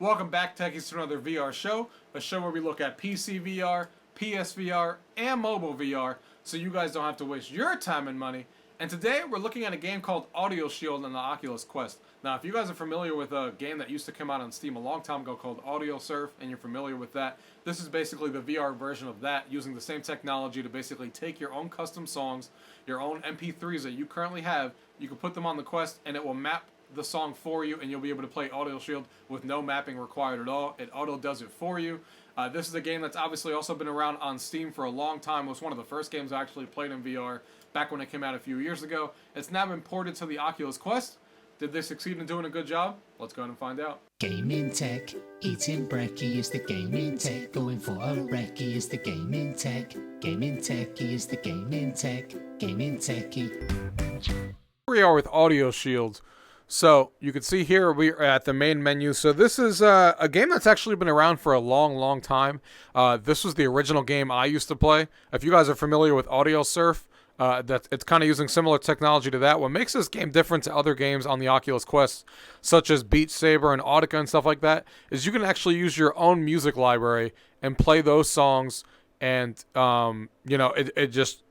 Welcome back, Techies, to another VR show, a show where we look at PC VR, PSVR, and mobile VR, so you guys don't have to waste your time and money. And today, we're looking at a game called Audioshield on the Oculus Quest. Now, if you guys are familiar with a game that used to come out on Steam a long time ago called AudioSurf, and you're familiar with that, this is basically the VR version of that, using the same technology to basically take your own custom songs, your own MP3s that you currently have, you can put them on the Quest, and it will map the song for you, and you'll be able to play Audioshield with no mapping required at all. It auto does it for you. This is a game that's obviously also been around on Steam for a long time. It was one of the first games I actually played in VR back when it came out a few years ago. It's now been ported to the Oculus Quest. Did they succeed in doing a good job? Let's go ahead and find out. Gaming tech, eating brekkie is the gaming tech, going for a recce is the gaming tech, gaming techie is the gaming tech, gaming techie. Here we are with Audioshield. So you can see here we're at the main menu. So this is a game that's actually been around for a long time. This was the original game I used to play. If you guys are familiar with AudioSurf, it's kind of using similar technology to that. What makes this game different to other games on the Oculus Quest, such as Beat Saber and Audica and stuff like that, is you can actually use your own music library and play those songs, and it just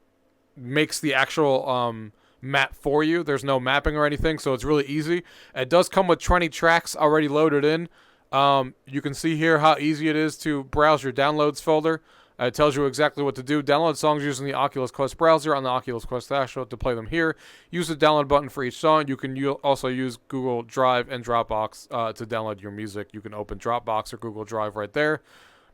makes the actual map for you. There's no mapping or anything, so it's really easy. It does come with 20 tracks already loaded in. You can see here how easy it is to browse your downloads folder. It tells you exactly what to do. Download songs using the Oculus Quest browser on the Oculus Quest dashboard to play them here. Use the download button for each song. You can also use Google Drive and Dropbox to download your music. You can open Dropbox or Google Drive right there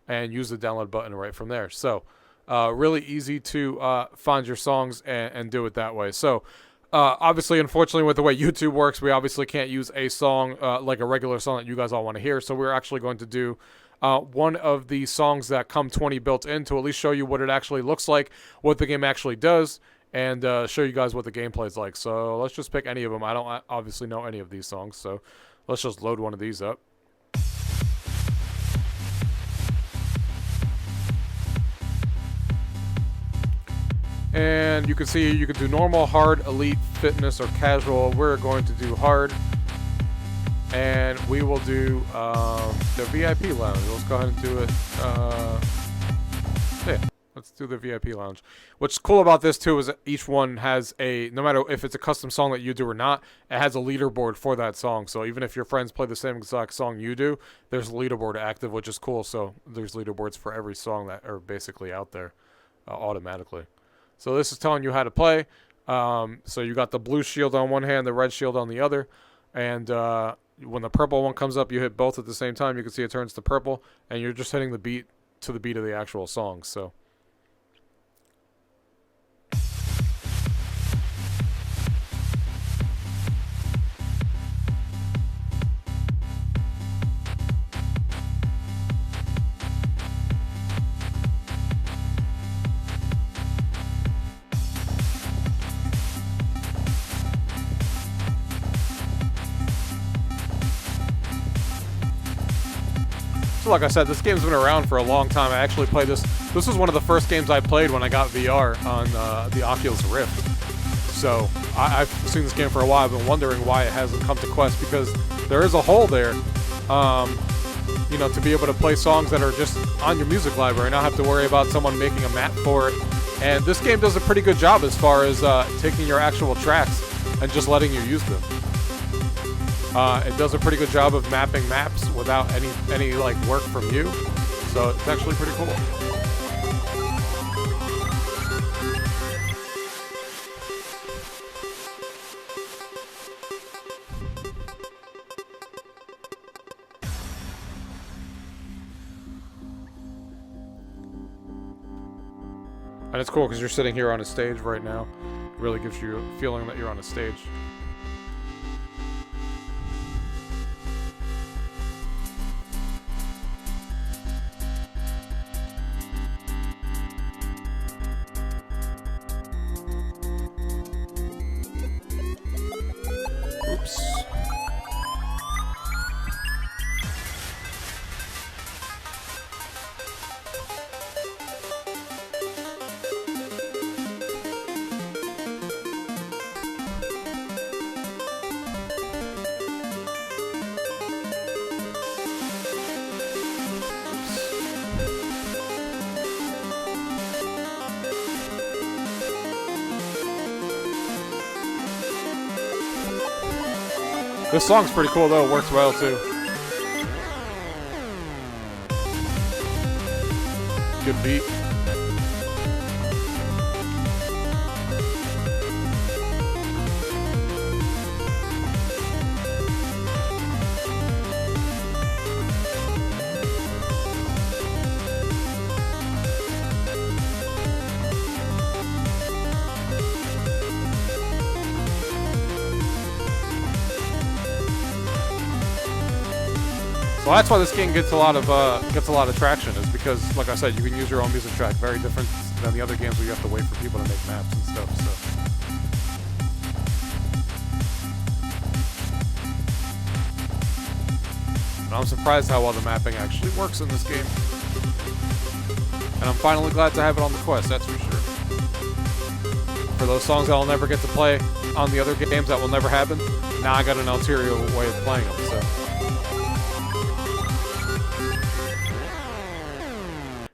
and use the download button right from there. So really easy to find your songs and do it that way. So obviously, unfortunately, with the way YouTube works, we obviously can't use a song like a regular song that you guys all want to hear. So we're actually going to do one of the songs that come 20 built in to at least show you what it actually looks like, what the game actually does, and show you guys what the gameplay is like. So let's just pick any of them. I don't obviously know any of these songs, so let's just load one of these up. And you can see you can do normal, hard, elite, fitness, or casual. We're going to do hard. And we will do the VIP lounge. Let's go ahead and do it. Let's do the VIP lounge. What's cool about this too is that each one has no matter if it's a custom song that you do or not, it has a leaderboard for that song. So even if your friends play the same exact song you do, there's a leaderboard active, which is cool. So there's leaderboards for every song that are basically out there automatically. So this is telling you how to play. So you got the blue shield on one hand, the red shield on the other. And when the purple one comes up, you hit both at the same time. You can see it turns to purple. And you're just hitting the beat to the beat of the actual song. So So like I said, this game's been around for a long time. I actually played this. This was one of the first games I played when I got VR on the Oculus Rift. So I've seen this game for a while. I've been wondering why it hasn't come to Quest, because there is a hole there, to be able to play songs that are just on your music library, not have to worry about someone making a map for it. And this game does a pretty good job as far as taking your actual tracks and just letting you use them. It does a pretty good job of mapping maps without any like work from you, so it's actually pretty cool. And it's cool because you're sitting here on a stage right now. It really gives you a feeling that you're on a stage. Oops. This song's pretty cool though, it works well too. Good beat. So that's why this game gets a lot of traction, is because, like I said, you can use your own music track. Very different than the other games where you have to wait for people to make maps and stuff. So. And I'm surprised how well the mapping actually works in this game. And I'm finally glad to have it on the Quest, that's for sure. For those songs that I'll never get to play on the other games, that will never happen, now I got an ulterior way of playing them, so.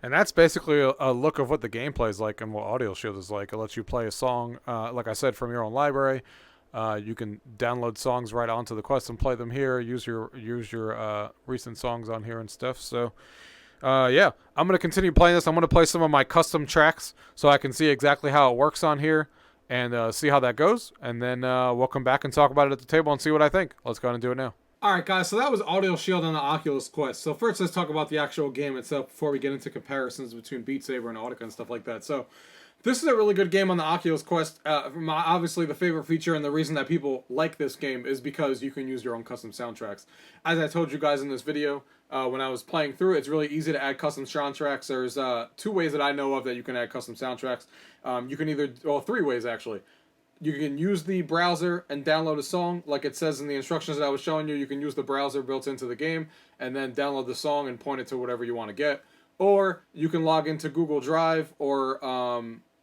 And that's basically a look of what the gameplay is like and what Audioshield is like. It lets you play a song, like I said, from your own library. You can download songs right onto the Quest and play them here. Use your recent songs on here and stuff. So, yeah, I'm going to continue playing this. I'm going to play some of my custom tracks so I can see exactly how it works on here and see how that goes. And then we'll come back and talk about it at the table and see what I think. Let's go ahead and do it now. Alright guys, so that was Audioshield on the Oculus Quest. So first let's talk about the actual game itself before we get into comparisons between Beat Saber and Audica and stuff like that. So this is a really good game on the Oculus Quest. Obviously the favorite feature and the reason that people like this game is because you can use your own custom soundtracks. As I told you guys in this video, when I was playing through it, it's really easy to add custom soundtracks. There's 2 ways that I know of that you can add custom soundtracks. You can either, well, 3 ways actually. You can use the browser and download a song, like it says in the instructions that I was showing you. You can use the browser built into the game and then download the song and point it to whatever you want to get. Or you can log into Google Drive, or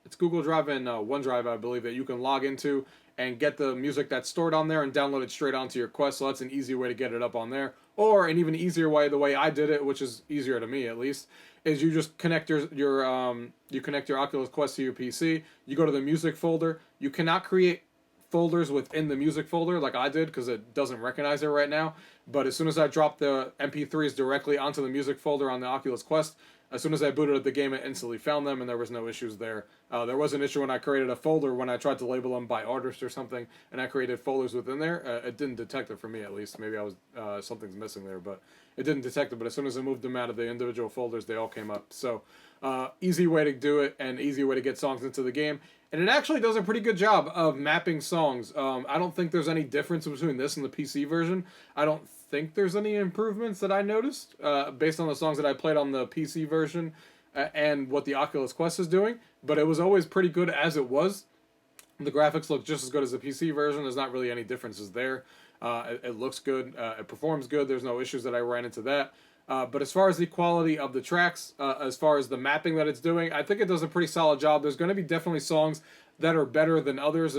it's Google Drive and OneDrive, I believe, that you can log into and get the music that's stored on there and download it straight onto your Quest. So that's an easy way to get it up on there. Or an even easier way, the way I did it, which is easier to me at least, is you just connect your Oculus Quest to your PC. You go to the music folder. You cannot create folders within the music folder like I did because it doesn't recognize it right now. But as soon as I drop the MP3s directly onto the music folder on the Oculus Quest, as soon as I booted up the game, it instantly found them, and there was no issues there. There was an issue when I created a folder when I tried to label them by artist or something, and I created folders within there. It didn't detect it for me, at least. Maybe I was something's missing there, but it didn't detect it. But as soon as I moved them out of the individual folders, they all came up. So easy way to do it, and easy way to get songs into the game. And it actually does a pretty good job of mapping songs. I don't think there's any difference between this and the PC version. I don't think there's any improvements that I noticed based on the songs that I played on the PC version and what the Oculus Quest is doing. But it was always pretty good as it was. The graphics look just as good as the PC version. There's not really any differences there. It looks good. It performs good. There's no issues that I ran into that. But as far as the quality of the tracks, as far as the mapping that it's doing, I think it does a pretty solid job. There's going to be definitely songs that are better than others.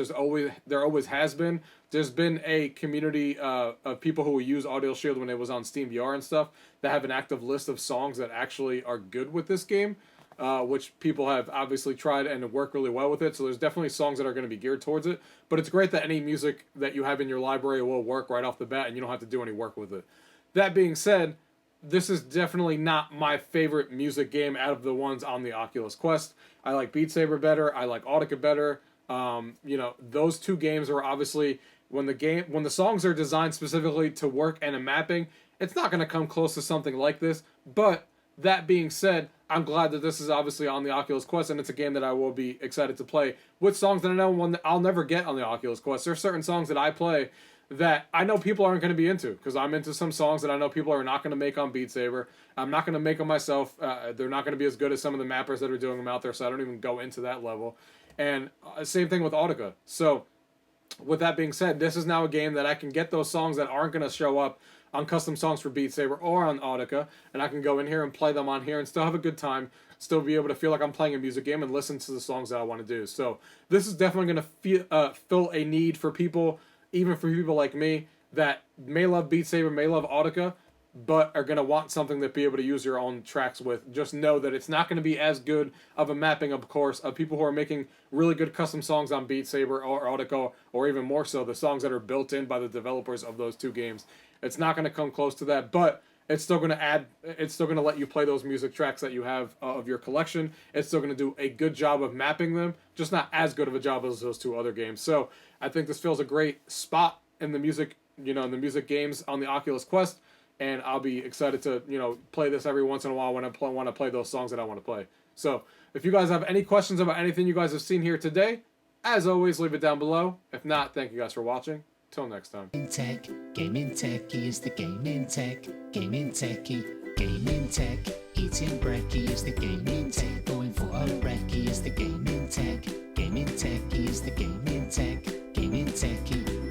There always has been. There's been a community of people who use Audioshield when it was on Steam VR and stuff that have an active list of songs that actually are good with this game, which people have obviously tried and work really well with it. So there's definitely songs that are going to be geared towards it. But it's great that any music that you have in your library will work right off the bat and you don't have to do any work with it. That being said, this is definitely not my favorite music game out of the ones on the Oculus Quest. I like Beat Saber better. I like Audica better. Those 2 games are obviously, when the songs are designed specifically to work and a mapping, it's not going to come close to something like this. But that being said, I'm glad that this is obviously on the Oculus Quest, and it's a game that I will be excited to play with songs that I know I'll never get on the Oculus Quest. There are certain songs that I play that I know people aren't going to be into, because I'm into some songs that I know people are not going to make on Beat Saber. I'm not going to make them myself. They're not going to be as good as some of the mappers that are doing them out there, so I don't even go into that level. And same thing with Audica. So with that being said, this is now a game that I can get those songs that aren't going to show up on custom songs for Beat Saber or on Audica, and I can go in here and play them on here and still have a good time, still be able to feel like I'm playing a music game and listen to the songs that I want to do. So this is definitely going to fill a need for people, even for people like me that may love Beat Saber, may love Audica, but are going to want something to be able to use your own tracks with, just know that it's not going to be as good of a mapping, of course, of people who are making really good custom songs on Beat Saber or Audica, or even more so, the songs that are built in by the developers of those two games. It's not going to come close to that, but it's still going to it's still going to let you play those music tracks that you have of your collection. It's still going to do a good job of mapping them, just not as good of a job as those two other games. So I think this fills a great spot in the music, in the music games on the Oculus Quest. And I'll be excited to, play this every once in a while when I want to play those songs that I want to play. So, if you guys have any questions about anything you guys have seen here today, as always, leave it down below. If not, thank you guys for watching. Till next time. GamingTechie is the gaming tech. GamingTechie, gaming tech. Eating brekkie is the gaming tech. Going for a recce is the gaming tech. GamingTechie is the gaming tech. GamingTechie.